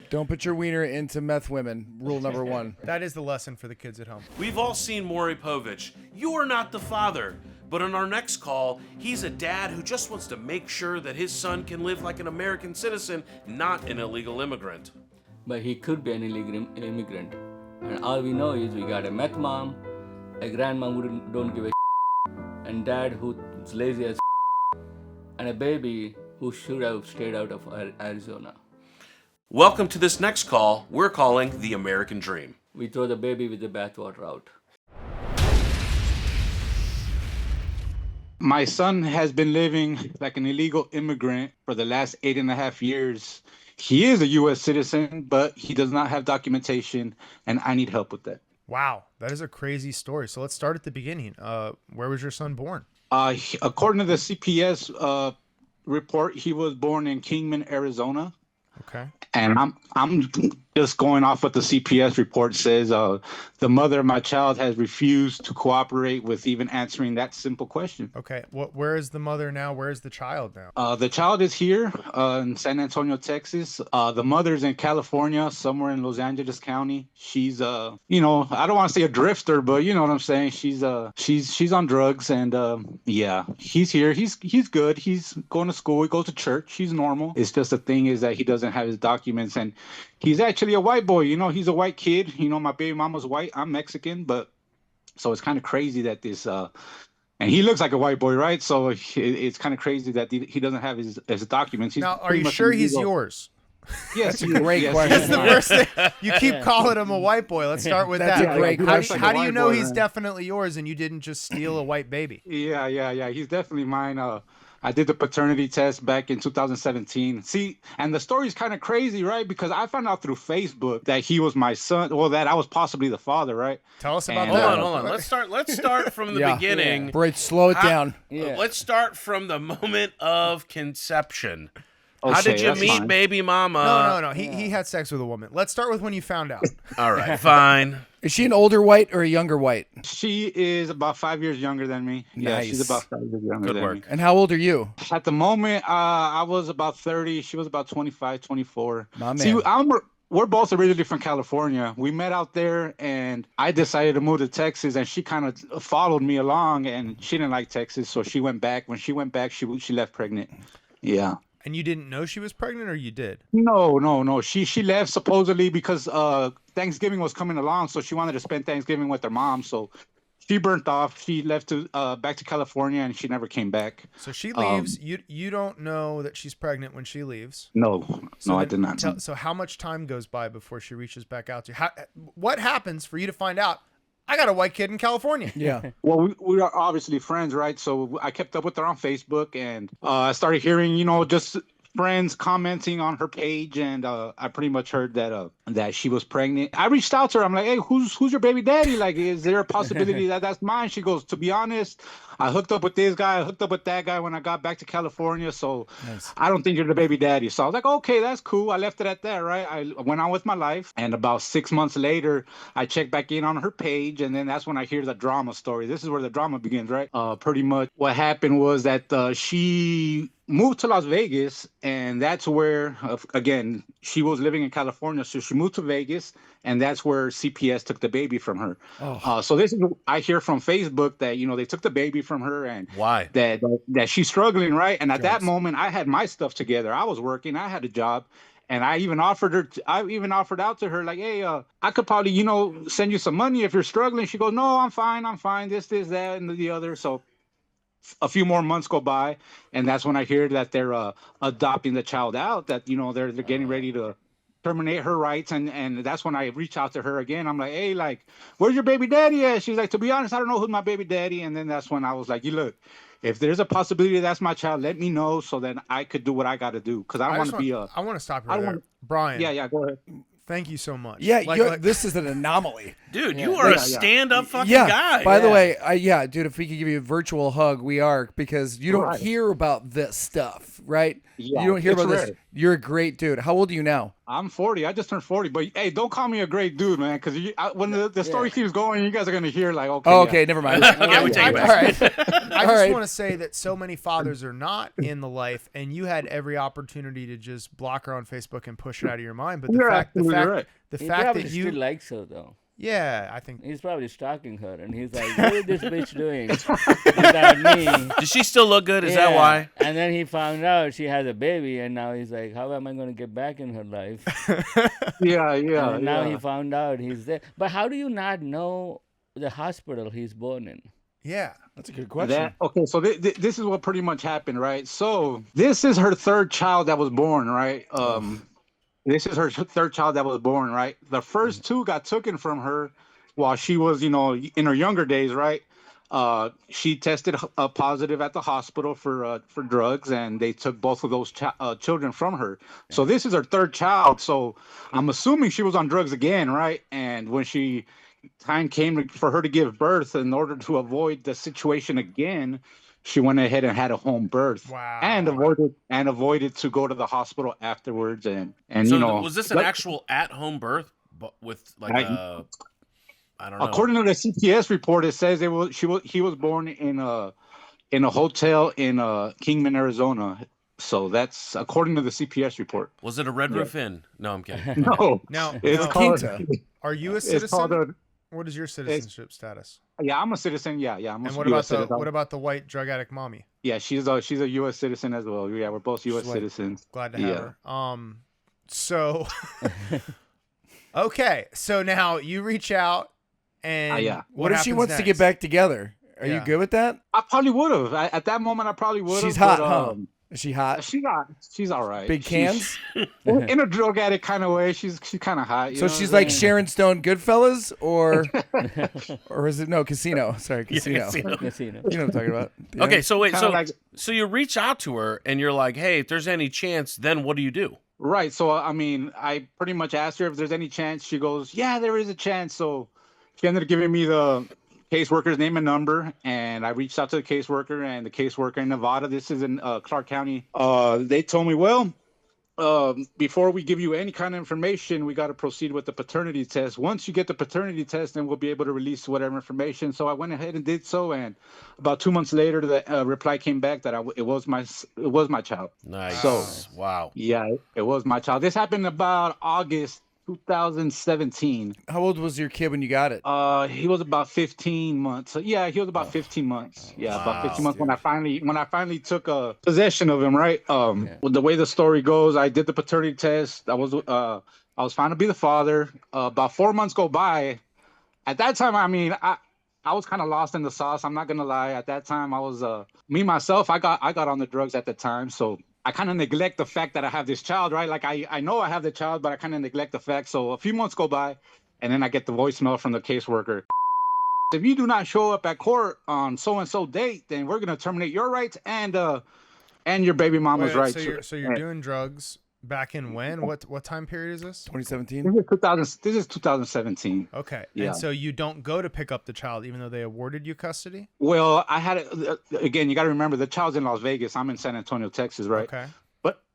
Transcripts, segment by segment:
Don't put your wiener into meth women. Rule number 1. That is the lesson for the kids at home. We've all seen Maury Povich. You're not the father. But on our next call, he's a dad who just wants to make sure that his son can live like an American citizen, not an illegal immigrant. But he could be an illegal immigrant. And all we know is we got a meth mom, a grandma who don't give a and dad who's lazy as and a baby who should have stayed out of Arizona. Welcome to this next call we're calling the American Dream. We throw the baby with the bathwater out. My son has been living like an illegal immigrant for the last 8.5 years. He is a U.S. citizen, but he does not have documentation, and I need help with that. Wow, that is a crazy story. So let's start at the beginning. Where was your son born? According to the CPS report, he was born in Kingman, Arizona. Okay. And I'm just going off what the CPS report says. The mother of my child has refused to cooperate with even answering that simple question. Okay. Where is the mother now? Where is the child now? The child is here in San Antonio, Texas. The mother's in California, somewhere in Los Angeles County. She's I don't want to say a drifter, but you know what I'm saying. She's on drugs, and yeah, he's here. He's good. He's going to school. He goes to church. He's normal. It's just the thing is that he doesn't have his documents, and he's actually a white boy. He's a white kid. My baby mama's white. I'm Mexican, but so it's kind of crazy that this and he looks like a white boy, right? So it's kind of crazy that he doesn't have his documents. He's now, are you sure he's yours? Yes, great question. That's the first thing. You keep calling him a white boy. Let's start with That's that. a great question. How do you know he's definitely yours and you didn't just steal a white baby? Yeah. He's definitely mine. I did the paternity test back in 2017. See, and the story's kind of crazy, right? Because I found out through Facebook that he was my son. Well, that I was possibly the father, right? Tell us about And, that. Hold on. Let's start from the beginning. Brady, slow it down. Let's start from the moment of conception. Okay, How did you that's meet fine. baby mama? No. He had sex with a woman. Let's start with when you found out. All right, fine. Is she an older white or a younger white? She is about 5 years younger than me. Yeah, Nice. she's about 5 years younger Good than work. me. And how old are you? At the moment, I was about 30. She was about 25, 24. My man. See, we're both originally from California. We met out there, and I decided to move to Texas, and she kind of followed me along, and she didn't like Texas, so she went back. When she went back, she left pregnant. Yeah. And you didn't know she was pregnant, or you did? No. She left supposedly because Thanksgiving was coming along, so she wanted to spend Thanksgiving with her mom. So she burnt off. She left to back to California, and she never came back. So she leaves. You don't know that she's pregnant when she leaves. No, I did not. So how much time goes by before she reaches back out to you? What happens for you to find out? I got a white kid in California. Yeah. Well, we are obviously friends, right? So I kept up with her on Facebook, and I started hearing, just friends commenting on her page, and I pretty much heard that she was pregnant. I reached out to her. I'm like, hey, who's your baby daddy? Like, is there a possibility that that's mine? She goes, to be honest, I hooked up with this guy, I hooked up with that guy when I got back to California, so Nice. I don't think you're the baby daddy. So I was like, okay, that's cool. I left it at that, right? I went on with my life, and about 6 months later, I checked back in on her page, and then that's when I hear the drama story. This is where the drama begins, right? Pretty much what happened was that she moved to Las Vegas, and that's where, again, she was living in California, so she moved to Vegas, and that's where CPS took the baby from her. Oh. So this is, I hear from Facebook that, they took the baby from her, and Why? that she's struggling, right? And at that moment, I had my stuff together. I was working, I had a job, and I even offered out to her, like, hey, I could probably, send you some money if you're struggling. She goes, no, I'm fine, this, that, and the other. So a few more months go by, and that's when I hear that they're adopting the child out, that they're getting ready to terminate her rights, and that's when I reach out to her again. I'm like, hey, like, where's your baby daddy at? She's like, to be honest, I don't know who's my baby daddy. And then that's when I was like, you look, if there's a possibility that's my child, let me know so that I could do what I got to do, because I don't want to be I want to stop you right there. Brian. Yeah, go ahead. Thank you so much. Yeah, this is an anomaly. Dude, you are a stand-up fucking Yeah. guy. By the way, dude, if we could give you a virtual hug, we are, because you don't Right. hear about this stuff. right? Yeah, You don't hear it's about this. rare. You're a great dude. How old are you now? I'm 40. I just turned 40. But hey, don't call me a great dude, man, because when the story keeps going, you guys are gonna hear like, okay. Oh, okay, never mind. Okay, we take it back. All right. I All just right. want to say that so many fathers are not in the life, and you had every opportunity to just block her on Facebook and push it out of your mind. But the You're fact absolutely right. the He fact probably that still you, likes her though. yeah, I think He's probably stalking her, and he's like, "What is this bitch doing without me?" Does she still look good? Is that Yeah. why? And then he found out she has a baby, and now he's like, "How am I going to get back in her life?" Yeah, And now he yeah. found out he's there. But how do you not know the hospital he's born in? yeah. That's a good question. Okay, so this is what pretty much happened, right? So this is her third child that was born, right? This is her third child that was born, right? The first two got taken from her while she was, in her younger days, right? She tested positive at the hospital for drugs, and they took both of those children from her. So this is her third child. So I'm assuming she was on drugs again, right? And when time came for her to give birth, in order to avoid the situation again, she went ahead and had a home birth. Wow. And avoided to go to the hospital afterwards. And So was this an like- actual at-home birth with like I- I don't know. according to the CPS report, it says he was born in a hotel in Kingman, Arizona. So that's according to the CPS report. Was it a Red Roof Inn? No, I'm kidding. No, Now, it's now, called. Quinta. are you a It's called citizen? What is your citizenship status? Yeah, I'm a citizen. Yeah, I'm a And what US about citizen. what about the white drug addict mommy? Yeah, she's a U.S. citizen as well. Yeah, we're both U.S. Sweet. citizens. Glad to have Yeah. her. So okay, so now you reach out and yeah. What if she happens wants to get next? back together? Are you Yeah. good with that? I probably would have. At that moment, I probably would have. She's hot, huh? Is she hot? She's all right. Big cans? In a drug addict kind of way. She's kind of hot. So she's like Sharon Stone Goodfellas, or is it Casino? Sorry, Casino. Casino. Casino. You know what I'm talking about. Yeah. Okay, so wait, Kinda so you reach out to her and you're like, hey, if there's any chance, then what do you do? Right. So I mean, I pretty much asked her if there's any chance. She goes, "Yeah, there is a chance." So she ended up giving me the caseworker's name and number, and I reached out to the caseworker, and the caseworker in Nevada, this is in Clark County, they told me, well, before we give you any kind of information, we got to proceed with the paternity test. Once you get the paternity test, then we'll be able to release whatever information. So I went ahead and did so, and about 2 months later, the reply came back that it was my child. Nice. So- Wow. Yeah, it was my child. This happened about August 2017. How old was your kid when you got it? He was about 15 months. So, yeah, he was about 15 months. Yeah, about 15 months when I finally took possession of him. Right. With the way the story goes, I did the paternity test. I was found to be the father. About 4 months go by. At that time, I mean, I was kind of lost in the sauce. I'm not gonna lie. At that time, I was myself. I got on the drugs at the time, so I kind of neglect the fact that I have this child, right? Like I know I have the child, but I kind of neglect the fact. So a few months go by, and then I get the voicemail from the caseworker. If you do not show up at court on so and so date, then we're gonna terminate your rights and your baby mama's Wait, rights. So you're doing drugs back in when? What time period is this? 2017. This is 2017. Okay. Yeah. And so you don't go to pick up the child even though they awarded you custody? Well, I had it again. You got to remember the child's in Las Vegas. I'm in San Antonio, Texas, right? Okay.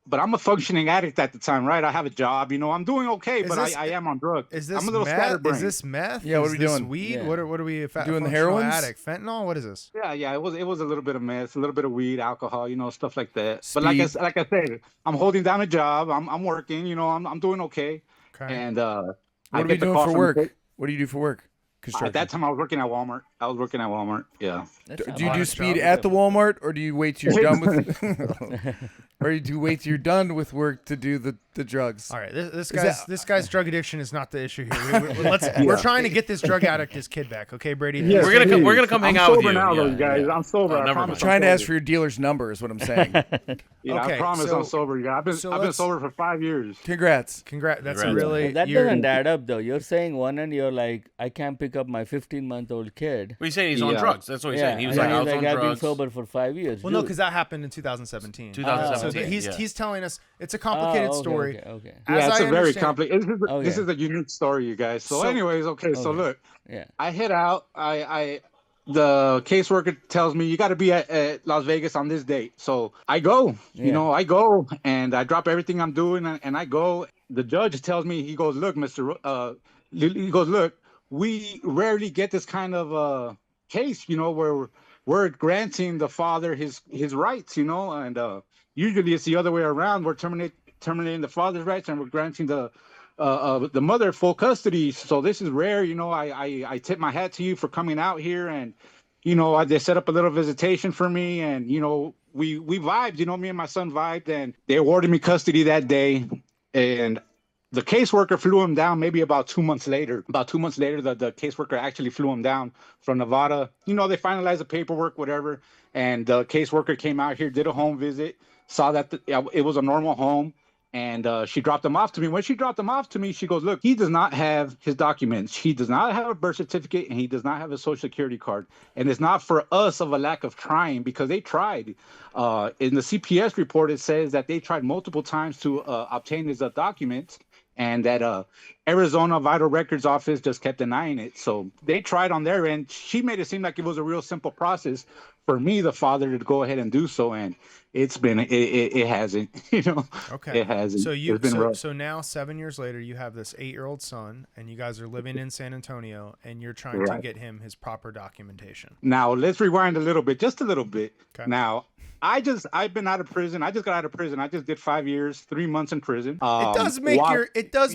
But I'm a functioning addict at the time, right? I have a job, I'm doing okay, Is but this- I am on drugs. Is this I'm a little meth? scatterbrained. Is this meth? Yeah, what Is are we this doing? Weed? Yeah. What are we Doing the functional heroines? addict? Fentanyl? What is this? Yeah, it was a little bit of meth, a little bit of weed, alcohol, stuff like that. Speed. But like I said, I'm holding down a job. I'm working, I'm doing okay. Okay. And What are we doing for work? What do you do for work? Construction. At that time, I was working at Walmart. Yeah. That's not Do you bad. do honest speed job. at the Walmart, or do you wait till you're done with, or do you wait till you're done with work to do the drugs? All right, this that- guy's drug addiction is not the issue here. We're trying to get this drug addict his kid back, okay, Brady? Yeah, We're gonna come hang I'm out with sober you. now, Yeah, though, guys. yeah. I'm sober. Oh, I never promise. mind. Trying to I'm ask sober. for your dealer's number is what I'm saying. Yeah, Okay, I promise so- I'm sober. Yeah, I've been sober for 5 years. Congrats. That's Congrats. a really That you're- doesn't add up though. You're saying one and you're like, I can't pick up my 15-month-old kid. Well, he's saying he's on Yeah. drugs. That's what he's saying. He was and like, I he's was on I've been drugs. sober for 5 years. Well, no, Dude. because that happened in 2017. 2017. So yeah. he's telling us it's a complicated okay, story. Okay. As Yeah, it's I a very understand- complicated. This Okay. is a unique story, you guys. So, So- anyways, okay. So Okay. look, Yeah. I hit out. I the caseworker tells me you got to be at Las Vegas on this date. So I go, I go and I drop everything I'm doing and I go. The judge tells me, he goes, look, he goes, look, we rarely get this kind of case, where we're granting the father his rights, and usually it's the other way around. We're terminating the father's rights and we're granting the mother full custody. So this is rare. I tip my hat to you for coming out here, and they set up a little visitation for me, and we vibed. Me and my son vibed, and they awarded me custody that day. And the caseworker flew him down maybe about 2 months later. About 2 months later, the caseworker actually flew him down from Nevada. They finalized the paperwork, whatever, and the caseworker came out here, did a home visit, saw that it was a normal home. And she dropped him off to me. When she dropped him off to me, she goes, look, he does not have his documents. He does not have a birth certificate, and he does not have a social security card. And it's not for us of a lack of trying, because they tried. In the CPS report, it says that they tried multiple times to obtain his documents, and that Arizona Vital Records Office just kept denying it. So they tried on their end. She made it seem like it was a real simple process for me, the father, to go ahead and do so, and it hasn't. Okay. It hasn't. So it's been rough. so now 7 years later, you have this 8-year-old son, and you guys are living in San Antonio, and you're trying to get him his proper documentation. Now let's rewind a little bit, just a little bit. Okay. Now I've been out of prison. I just got out of prison. I just did 5 years, 3 months in prison. It does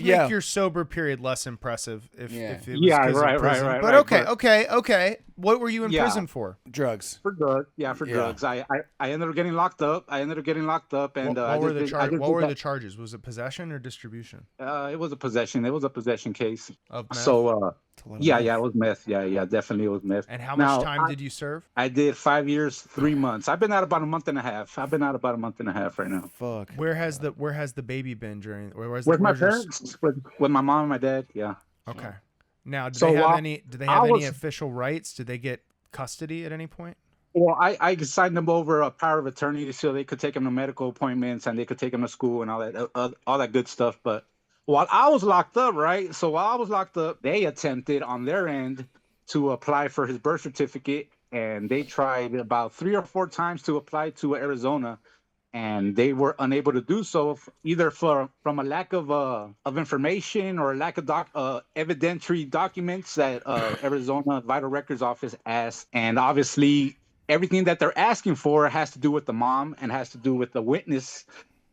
make your sober period less impressive if it was right. But okay. What were you in prison for? Drugs. For drugs. Yeah, for drugs. I ended up getting locked up. And what were the charges? Was it possession or distribution? It was a possession. It was a possession case. Of meth? So it was meth. Yeah, definitely it was meth. And how much time did you serve? I did 5 years, 3 months. I've been out about a month and a half. I've been out about a month and a half right now. Fuck. Where has the baby been during? With my parents, with my mom and my dad. Yeah. Okay. Now, do they have any official rights? Did they get custody at any point? Well, I signed them over a power of attorney so they could take them to medical appointments and they could take them to school and all that good stuff. But while I was locked up, right? So while I was locked up, they attempted on their end to apply for his birth certificate, and they tried about 3 or 4 times to apply to Arizona, and they were unable to do so, either from a lack of information or a lack of evidentiary documents that Arizona Vital Records Office asked. And obviously, everything that they're asking for has to do with the mom and has to do with the witness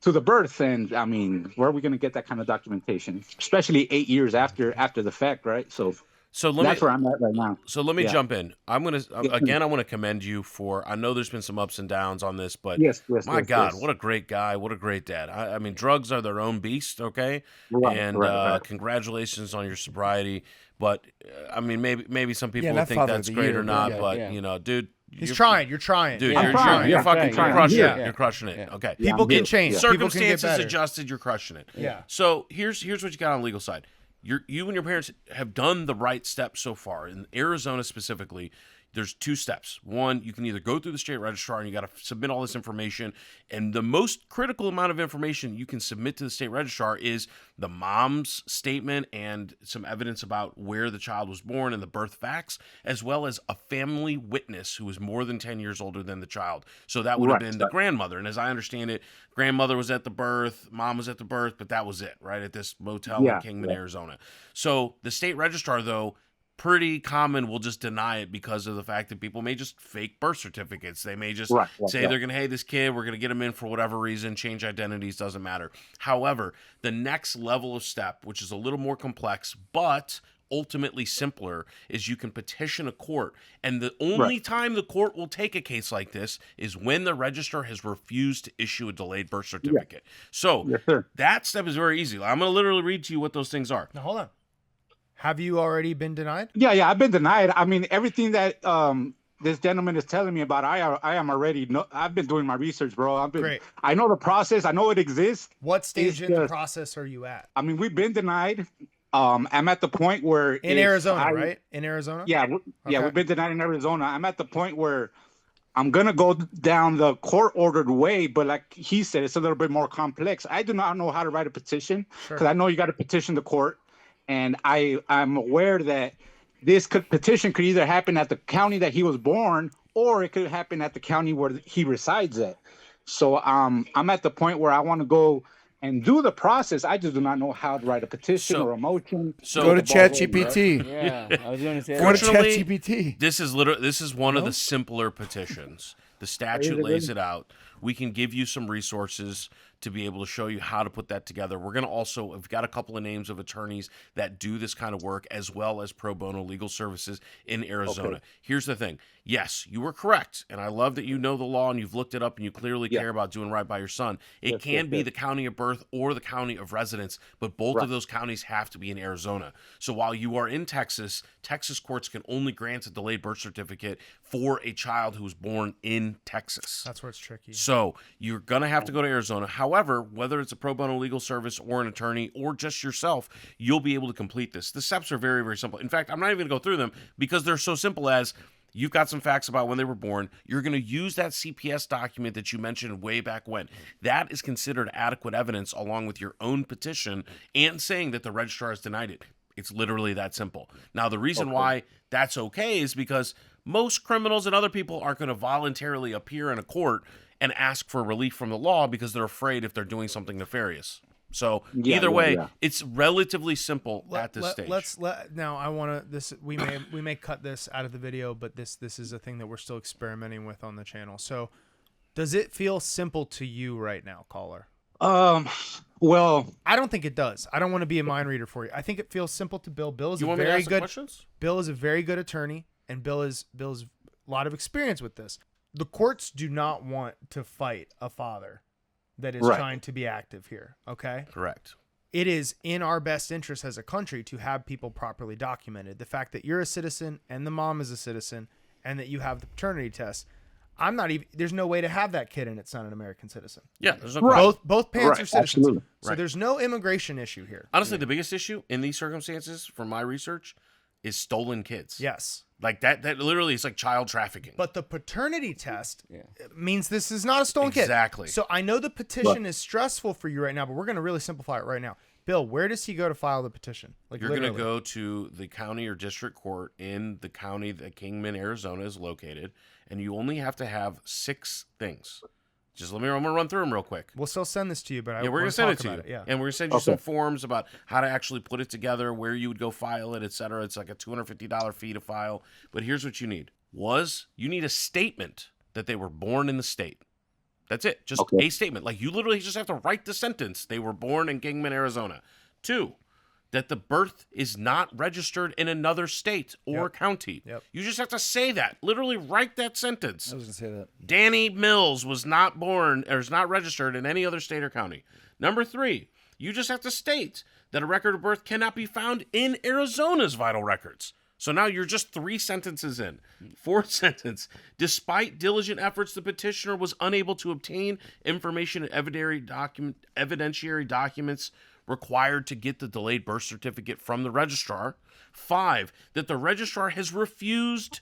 to the birth. And I mean, where are we going to get that kind of documentation, especially 8 years after the fact, right? So that's where I'm at right now. So let me jump in. I want to commend you for, I know there's been some ups and downs on this, but my God, what a great guy. What a great dad. I mean, drugs are their own beast. Okay. Right. Congratulations on your sobriety. But I mean, maybe some people will think that's great or not, but dude, You're trying. Dude, you're trying. You're crushing it. You're crushing it. Okay. People can change. Circumstances adjusted, you're crushing it. Yeah. So here's what you got on the legal side. You and your parents have done the right steps so far. In Arizona specifically, there's 2 steps. One, you can either go through the state registrar and you got to submit all this information. And the most critical amount of information you can submit to the state registrar is the mom's statement and some evidence about where the child was born and the birth facts, as well as a family witness who is more than 10 years older than the child. So that would have been the grandmother. And as I understand it, grandmother was at the birth, mom was at the birth, but that was it, right? At this motel in Kingman, Arizona. So the state registrar, though, pretty common, will just deny it because of the fact that people may just fake birth certificates. They may just say they're going to, hey, this kid, we're going to get him in for whatever reason, change identities, doesn't matter. However, the next level of step, which is a little more complex, but ultimately simpler, is you can petition a court. And the only time the court will take a case like this is when the registrar has refused to issue a delayed birth certificate. So that step is very easy. I'm going to literally read to you what those things are. Now, hold on. Have you already been denied? Yeah, I've been denied. I mean, everything that this gentleman is telling me about, I am already. I've been doing my research, bro. Great. I know the process. I know it exists. What stage in the process are you at? I mean, we've been denied. I'm at the point where in Arizona, right? In Arizona? Yeah, we've been denied in Arizona. I'm at the point where I'm gonna go down the court-ordered way, but like he said, it's a little bit more complex. I do not know how to write a petition because I know you got to petition the court. And I'm aware that petition could either happen at the county that he was born, or it could happen at the county where he resides at. So I'm at the point where I want to go and do the process. I just do not know how to write a petition or a motion. So Go to Get the ball rolling, ChatGPT. Yeah, I was going to say. Go to Fortunately, ChatGPT. this is one of the simpler petitions. The statute lays it out. We can give you some resources to be able to show you how to put that together. We're going to also, we've got a couple of names of attorneys that do this kind of work, as well as pro bono legal services in Arizona. Okay. Here's the thing. Yes, you were correct. And I love that you know the law and you've looked it up and you clearly care about doing right by your son. It can be the county of birth or the county of residence, but both of those counties have to be in Arizona. So while you are in Texas, Texas courts can only grant a delayed birth certificate for a child who was born in Texas. That's where it's tricky. So you're going to have to go to Arizona. However, whether it's a pro bono legal service or an attorney or just yourself, you'll be able to complete this. The steps are very, very simple. In fact, I'm not even going to go through them because they're so simple as you've got some facts about when they were born. You're going to use that CPS document that you mentioned way back when. That is considered adequate evidence along with your own petition and saying that the registrar has denied it. It's literally that simple. Now, the reason why that's okay is because most criminals and other people aren't going to voluntarily appear in a court and ask for relief from the law because they're afraid if they're doing something nefarious. So either way, it's relatively simple at this stage. Now I want to this we may cut this out of the video, but this is a thing that we're still experimenting with on the channel. So does it feel simple to you right now, caller? Well, I don't think it does. I don't want to be a mind reader for you. I think it feels simple to Bill. Bill is You a want me to very ask the good questions? Bill is a very good attorney, and Bill's a lot of experience with this. The courts do not want to fight a father that is trying to be active here, okay? Correct. It is in our best interest as a country to have people properly documented. The fact that you're a citizen and the mom is a citizen and that you have the paternity test, there's no way to have that kid and it's not an American citizen. Yeah, there's no question. Both parents are citizens. Absolutely. So there's no immigration issue here. Honestly, the biggest issue in these circumstances, from my research, is stolen kids. Yes. Like that literally is like child trafficking. But the paternity test means this is not a stolen kid. Exactly. So I know the petition is stressful for you right now, but we're going to really simplify it right now. Bill, where does he go to file the petition? Like You're going to go to the county or district court in the county that Kingman, Arizona is located, and you only have to have 6 things. Just I'm going to run through them real quick. We'll still send this to you, but we're going to send it to you. Yeah. And we're going to send you some forms about how to actually put it together, where you would go file it, etc. It's like a $250 fee to file. But here's what you need. You need a statement that they were born in the state. That's it. Just a statement. Like you literally just have to write the sentence. They were born in Kingman, Arizona. 2, that the birth is not registered in another state or county. Yep. You just have to say that. Literally write that sentence. I was going to say that. Danny Mills was not born or is not registered in any other state or county. Number 3, you just have to state that a record of birth cannot be found in Arizona's vital records. So now you're just 3 sentences in. 4th sentence, despite diligent efforts, the petitioner was unable to obtain information and evidentiary documents required to get the delayed birth certificate from the registrar. 5, that the registrar has refused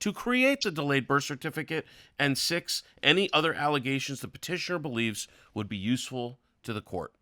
to create the delayed birth certificate. And 6, any other allegations the petitioner believes would be useful to the court.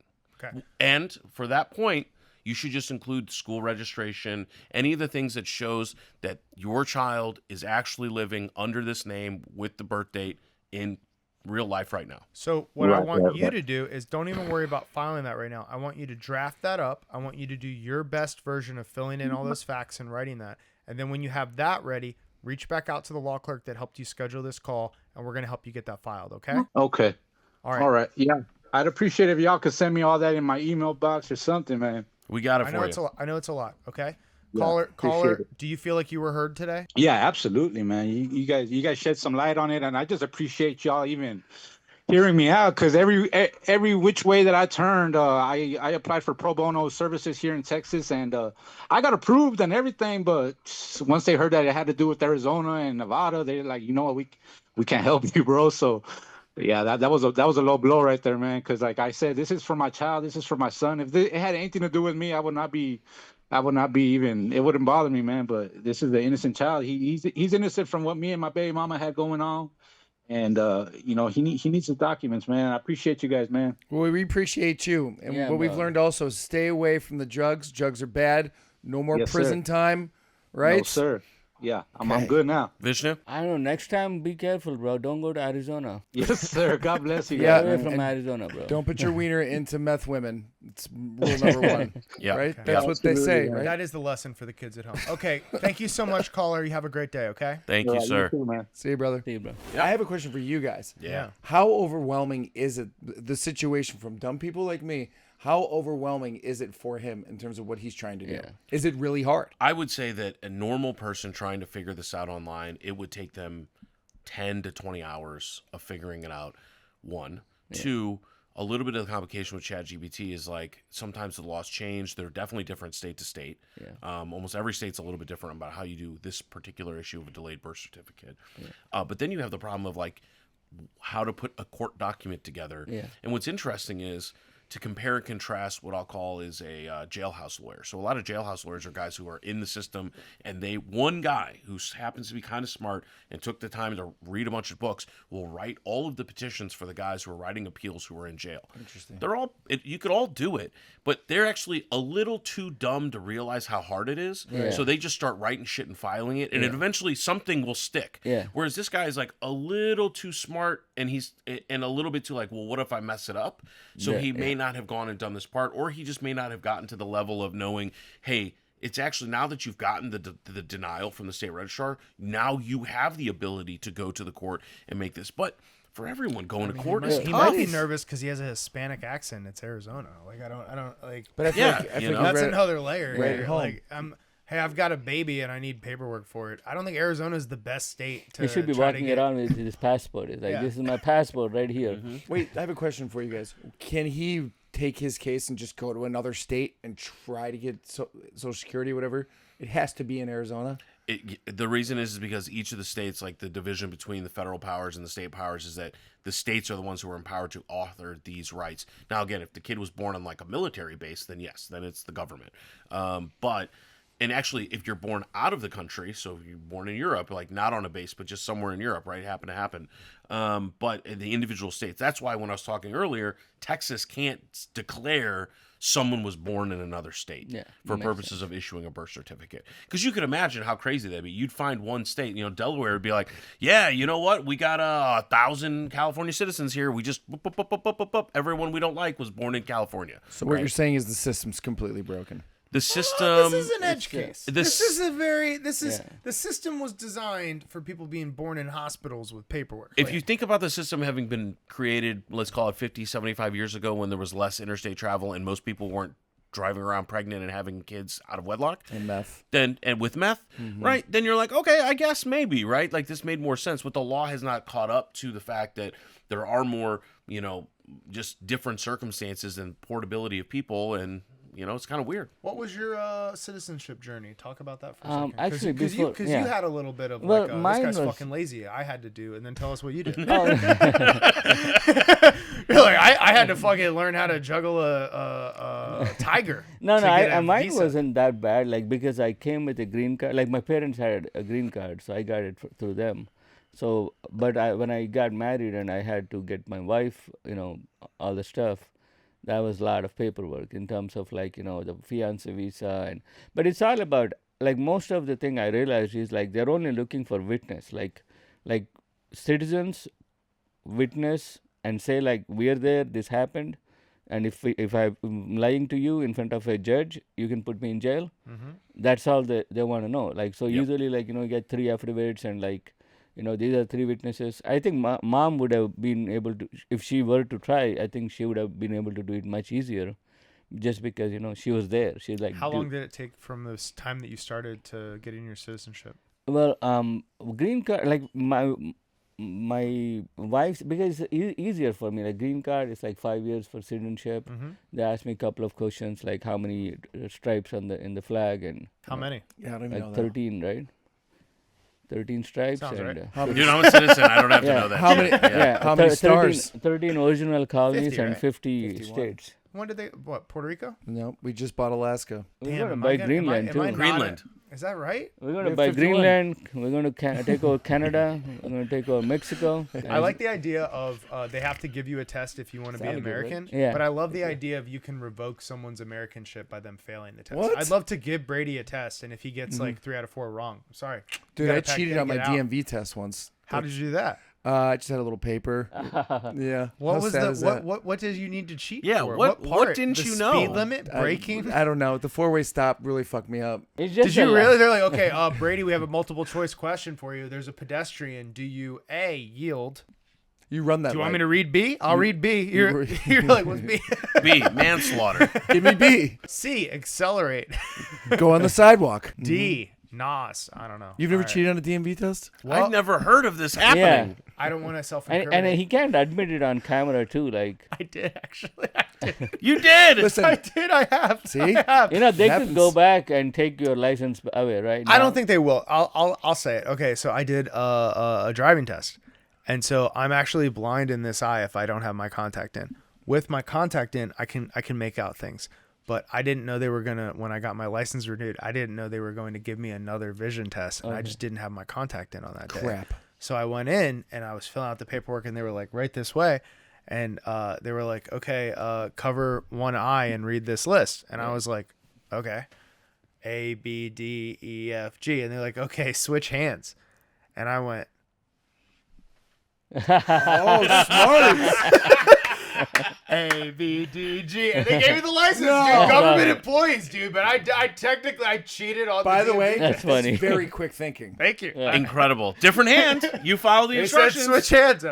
Okay. And for that point, you should just include school registration, any of the things that shows that your child is actually living under this name with the birth date in real life right now. So what I want you to do is don't even worry about filing that right now. I want you to draft that up. I want you to do your best version of filling in all those facts and writing that. And then when you have that ready, reach back out to the law clerk that helped you schedule this call, and we're going to help you get that filed, okay? Okay. All right. All right. Yeah. I'd appreciate if y'all could send me all that in my email box or something, man. We got it I for know you. I know it's a lot, okay? Yeah, Caller, do you feel like you were heard today? Yeah, absolutely, man. You guys shed some light on it, and I just appreciate y'all even hearing me out, because every which way that I turned, I applied for pro bono services here in Texas, and I got approved and everything. But once they heard that it had to do with Arizona and Nevada, they're like, you know what, we can't help you, bro. So yeah, that was a low blow right there, man. Because like I said, this is for my child, this is for my son. If it had anything to do with me, I would not be even. It wouldn't bother me, man. But this is the innocent child. He's innocent from what me and my baby mama had going on. And, he needs the documents, man. I appreciate you guys, man. Well, we appreciate you. And what we've learned also is stay away from the drugs. Drugs are bad. No more prison time. right? No, sir. Yeah, I'm Okay. good now. Vishnu? I don't know. Next time, be careful, bro. Don't go to Arizona. Yes, sir. God bless you. Yeah, Stay away man. from and Arizona, bro. Don't put your wiener into meth women. It's rule number one. Yeah. Right? Okay. That's what they say, Absolutely, yeah. right? That is the lesson for the kids at home. Okay, thank you so much, caller. You have a great day. Okay. Thank Yeah, you, sir. too, man. See you, brother. See you, bro. I have a question for you guys. Yeah. How overwhelming is it, the situation from dumb people like me? How overwhelming is it for him in terms of what he's trying to do? Yeah. Is it really hard? I would say that a normal person trying to figure this out online, it would take them 10 to 20 hours of figuring it out. One. Two, a little bit of the complication with ChatGPT is like sometimes the laws change. They're definitely different state to state. Yeah. Almost every state's a little bit different about how you do this particular issue of a delayed birth certificate. But then you have the problem of like how to put a court document together. Yeah. And what's interesting is to compare and contrast what I'll call is a jailhouse lawyer. So a lot of jailhouse lawyers are guys who are in the system, and one guy who happens to be kind of smart and took the time to read a bunch of books will write all of the petitions for the guys who are writing appeals who are in jail. Interesting. They're all you could all do it, but they're actually a little too dumb to realize how hard it is. Yeah. So they just start writing shit and filing it, and eventually something will stick. Yeah. Whereas this guy is like a little too smart, and he's a little bit too like, well, what if I mess it up? So Yeah, he may not have gone and done this part, or he just may not have gotten to the level of knowing, hey, it's actually now that you've gotten the denial from the state registrar, now you have the ability to go to the court and make this. But for everyone, going to court is He tough. might be nervous because he has a Hispanic accent. It's Arizona. Like I don't like. But I feel Yeah, like, I you feel know. like That's you read- another layer. right here. home. Like hey, I've got a baby and I need paperwork for it. I don't think Arizona is the best state to. He should be try to walking get- around with his passport. It's like, Yeah. this is my passport right here. Wait, I have a question for you guys. Can he take his case and just go to another state and try to get Social Security, whatever? It has to be in Arizona. The reason is because each of the states, like the division between the federal powers and the state powers, is that the states are the ones who are empowered to author these rights. Now, again, if the kid was born on like a military base, then yes, then it's the government. And actually, if you're born out of the country, so if you're born in Europe, like not on a base, but just somewhere in Europe, right, happen to happen. But in the individual states, that's why when I was talking earlier, Texas can't declare someone was born in another state for makes purposes of issuing a birth certificate. Because you can imagine how crazy that'd be. You'd find one state, Delaware would be like, yeah, you know what? We got 1,000 California citizens here. We just, everyone we don't like was born in California. So what you're saying is the system's completely broken. The system. This is an edge case. this- This is a very. This is Yeah. the system was designed for people being born in hospitals with paperwork. If Like, you think about the system having been created, let's call it 50, 75 years ago when there was less interstate travel and most people weren't driving around pregnant and having kids out of wedlock, And meth. and with meth, right? Then you're like, okay, I guess maybe, right? Like this made more sense. But the law has not caught up to the fact that there are more, just different circumstances and portability of people, and it's kind of weird. what was your citizenship journey? Talk about that for a second. Actually, because you before- yeah. had a little bit of Well, this mine guy's was- fucking lazy. I had to do, and then tell us what you did. Oh, You're like, I had to fucking learn how to juggle a tiger. no, to get a mine visa. wasn't that bad. Like, because I came with a green card. Like, my parents had a green card, so I got it through them. So, but when I got married and I had to get my wife, all the stuff, that was a lot of paperwork in terms of like, the fiance visa. But it's all about, like, most of the thing I realized is like, they're only looking for witness, like citizens witness and say like, we're there, this happened. And if I'm lying to you in front of a judge, you can put me in jail. That's all they want to know. Like, so usually like, you get 3 affidavits and like, these are 3 witnesses. I think mom would have been able to, if she were to try, I think she would have been able to do it much easier just because, she was there. She's like, How long did it take from this time that you started to getting your citizenship? Well, green card, like my wife's, because it's easier for me. Like green card is like 5 years for citizenship. They asked me a couple of questions, like how many stripes in the flag, and How many? Yeah, I don't even know like that. 13, right? 13 stripes. Sounds and, right. How many, Dude, I'm a citizen. I don't have to Yeah. know that. How many- shit. Yeah, How many 13 stars? 13 original colonies 50, and right? 50 51. states. When did they? What? Puerto Rico? No, we just bought Alaska. We Damn, got to am buy I gonna- am I- Greenland am too. I not Greenland. Is that right? We're going to have buy 51. Greenland. We're going to take over Canada. We're going to take over Mexico. I like the idea of they have to give you a test if you want to be Sounded good, American. right? Yeah. But I love the idea of you can revoke someone's Americanship by them failing the test. What? I'd love to give Brady a test, and if he gets like 3 out of 4 wrong, I'm sorry. Dude, You I gotta pack- cheated gotta on my get out. DMV test once. How did you do that? I just had a little paper. Yeah. What How was sad the is that? what did you need to cheat Yeah, for? what part? didn't The you know? Speed limit, braking. I don't know. The 4-way stop really fucked me up. It's just Did you a- really? They're like, okay, Brady, we have a multiple choice question for you. There's a pedestrian. Do you A, yield? You run that. Do you want me light. to read B? I'll read B. You're like, what's B? B, manslaughter. Give me B. C, accelerate. Go on the sidewalk. D, nos. I don't know. You've never All right. cheated on a DMV test? Well, I've never heard of this happening. Yeah. I don't want to And self-incriminate. he can't admit it on camera too. Like, I did actually. I did. You did. Listen, I did. I have. See? I have. they Happens. could go back and take your license away, right? I now. don't think they will. I'll say it. Okay, so I did a driving test, and so I'm actually blind in this eye if I don't have my contact in. With my contact in, I can make out things. But I didn't know they were gonna. When I got my license renewed, I didn't know they were going to give me another vision test, and I just didn't have my contact in on that day. Crap. So I went in and I was filling out the paperwork, and they were like, right this way. And they were like, okay, cover one eye and read this list. And I was like, okay, A, B, D, E, F, G. And they're like, okay, switch hands. And I went, Oh, smart. A, B, D, G. And they gave me the license, No. dude. Government employees, dude. But I technically cheated on By the way, That's funny. very quick thinking. Thank you. Incredible. Different hand. You follow the They said instructions. switch hands.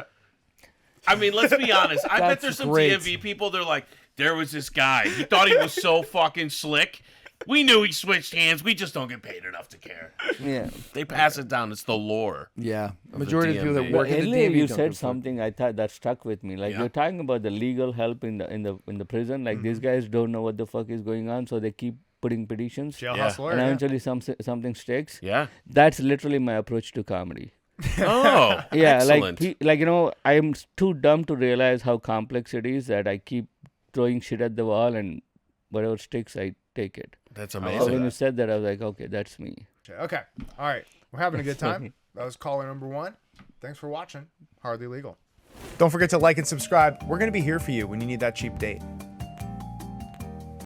I mean, let's be honest. I bet That's there's some great. DMV people. They're like, there was this guy. He thought he was so fucking slick. We knew he switched hands. We just don't get paid enough to care. Yeah. They pass it down. It's the lore. Yeah. Majority of people that DMV. work But in the earlier DMV you don't said give a fuck. something I thought that stuck with me. Like Yeah. you're talking about the legal help in the prison. Like these guys don't know what the fuck is going on, so they keep putting petitions, Jailhouse Yeah. lawyer. and yeah. eventually something sticks. Yeah. That's literally my approach to comedy. Oh, Yeah, excellent. like I'm too dumb to realize how complex it is that I keep throwing shit at the wall, and whatever sticks, I take it. That's So when amazing. you said that, I was like, okay, that's me. Okay. All right. We're having a good time. That was caller number 1. Thanks for watching. Hardly Legal. Don't forget to like and subscribe. We're going to be here for you when you need that cheap date.